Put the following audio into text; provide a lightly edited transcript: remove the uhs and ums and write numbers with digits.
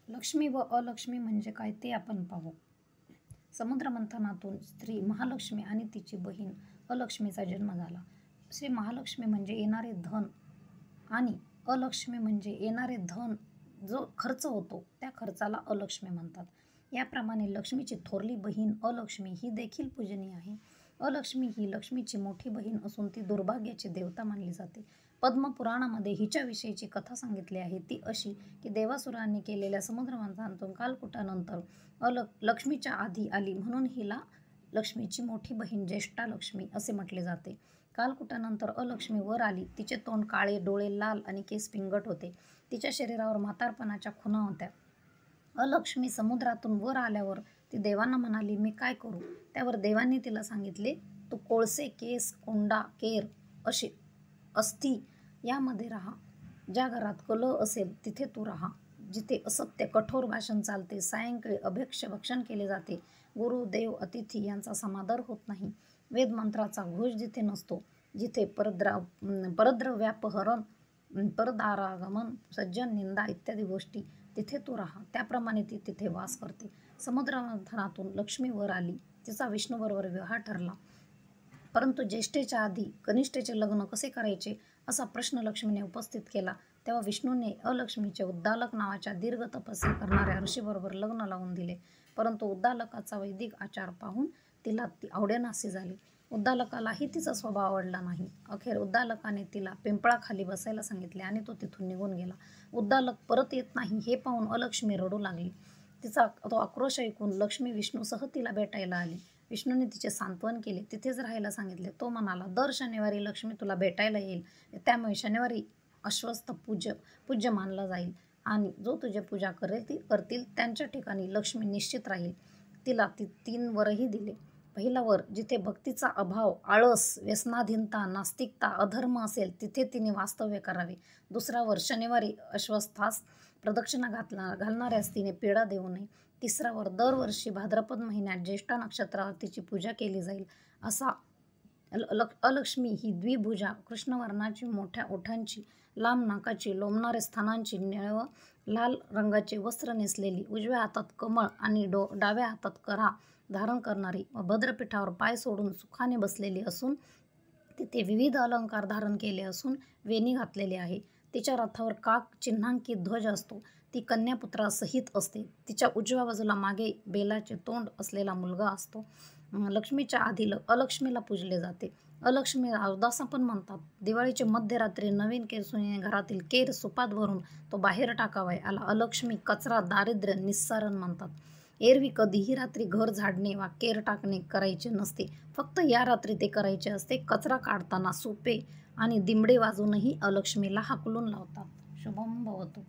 लक्ष्मी व अलक्ष्मी म्हणजे काय ते आपण पाहू. समुद्र मंथनातून स्त्री महालक्ष्मी आणि तिची बहीण अलक्ष्मीचा जन्म झाला. श्री महालक्ष्मी म्हणजे येणारे धन आणि अलक्ष्मी म्हणजे येणारे धन जो खर्च होतो त्या खर्चाला अलक्ष्मी म्हणतात. याप्रमाणे लक्ष्मीची थोरली बहीण अलक्ष्मी ही देखील पूजनीय आहे. अलक्ष्मी ही लक्ष्मीची मोठी बहीण असून ती दुर्भाग्याची देवता मानली जाते. पद्मपुराणामध्ये हिच्याविषयीची कथा सांगितली आहे. ती अशी की देवासुरांनी केलेल्या समुद्रमंथनातून कालकूटानंतर लक्ष्मीच्या आधी आली म्हणून हिला लक्ष्मीची मोठी बहीण ज्येष्ठा लक्ष्मी असे म्हटले जाते. कालकूटानंतर अलक्ष्मी वर आली. तिचे तोंड काळे, डोळे लाल आणि केस पिंगट होते. तिच्या शरीरावर म्हातारपणाच्या खुणा होत्या. अलक्ष्मी समुद्रातून वर आल्यावर ती देवांना म्हणाली, मी काय करू? त्यावर देवांनी तिला सांगितले, तू कोळसे, केस, कोंडा, केर अशी अस्थी यामध्ये राहा. ज्या घरात कलह असेल तिथे तू राहा. जिथे असत्य कठोर भाषण चालते, सायंकाळी अभक्ष्य भक्षण केले जाते, गुरु, देव, अतिथी यांचा समादर होत नाही, वेदमंत्राचा घोष जिथे नसतो, जिथे परद्रव्यापहरण, परदारागमन, सज्जन निंदा इत्यादी गोष्टी तिथे तू राहा. त्याप्रमाणे ती तिथे वास करते. समुद्रमंथनातून लक्ष्मी वर आली. तिचा विष्णूबरोबर विवाह ठरला. परंतु ज्येष्ठेच्या आधी कनिष्ठेचे लग्न कसे करायचे असा प्रश्न लक्ष्मीने उपस्थित केला. तेव्हा विष्णूने अलक्ष्मीचे उद्दालक नावाच्या दीर्घ तपस्या करणाऱ्या ऋषीबरोबर लग्न लावून दिले. परंतु उद्दालकाचा वैदिक आचार पाहून तिला ती आवडेनासी झाली. उद्दालकालाही तिचा स्वभाव आवडला नाही. अखेर उद्दालकाने तिला पिंपळाखाली बसायला सांगितले आणि तो तिथून निघून गेला. उद्दालक परत येत नाही हे पाहून अलक्ष्मी रडू लागली. तिचा तो आक्रोश ऐकून लक्ष्मी विष्णूसह तिला भेटायला आली. विष्णूने तिचे सांत्वन केले, तिथेच राहायला सांगितले. तो म्हणाला, दर शनिवारी लक्ष्मी तुला भेटायला येईल. त्यामुळे शनिवारी अश्वस्थ पूज्य मानला जाईल आणि जो तुझे पूजा करतील त्यांच्या ठिकाणी लक्ष्मी निश्चित राहील. तिला 3 वरही दिले. पहिला वर, जिथे भक्तीचा अभाव, आळस, व्यसनाधीनता, नास्तिकता, अधर्म असेल तिथे तिने वास्तव्य करावे. दुसरा वर, शनिवारी अश्वस्थास प्रदक्षिणा घालणाऱ्यास तिने पीडा देऊ नये. तिसरा वर, दरवर्षी भाद्रपद महिन्यात ज्येष्ठा नक्षत्रावर तिची पूजा केली जाईल. असा अलक्ष्मी ही द्विभुजा, कृष्णवर्णाची, मोठ्या ओठांची, लांब नाकाची, लोंबणारे स्तनांची, निळव लाल रंगाचे वस्त्र नेसलेली, उजव्या हातात कमळ आणि डाव्या हातात करा धारण करणारी व भद्रपीठावर पाय सोडून सुखाने बसलेली असून तिथे विविध अलंकार धारण केले असून वेणी घातलेली आहे. तिच्या रथावर काक चिन्हांकित ध्वज असतो. ती कन्यापुत्रासहित असते. तिच्या उजव्या बाजूला मागे बेलाचे तोंड असलेला मुलगा असतो. लक्ष्मीच्या आधी अलक्ष्मीला पूजले जाते. अलक्ष्मीला अवदासा पण म्हणतात. दिवाळीचे मध्यरात्री नवीन केसुनीने घरातील केर सुपात भरून तो बाहेर टाकावा याला अलक्ष्मी कचरा, दारिद्र्य, निस्सारण म्हणतात. एरवी कधीही रात्री घर झाडणे वा केर टाकणे करायचे नसते. फक्त या रात्री ते करायचे असते. कचरा काढताना सुपे आणि दिमडे वाजवूनही अलक्ष्मीला हाकलून लावतात. शुभम भवतु.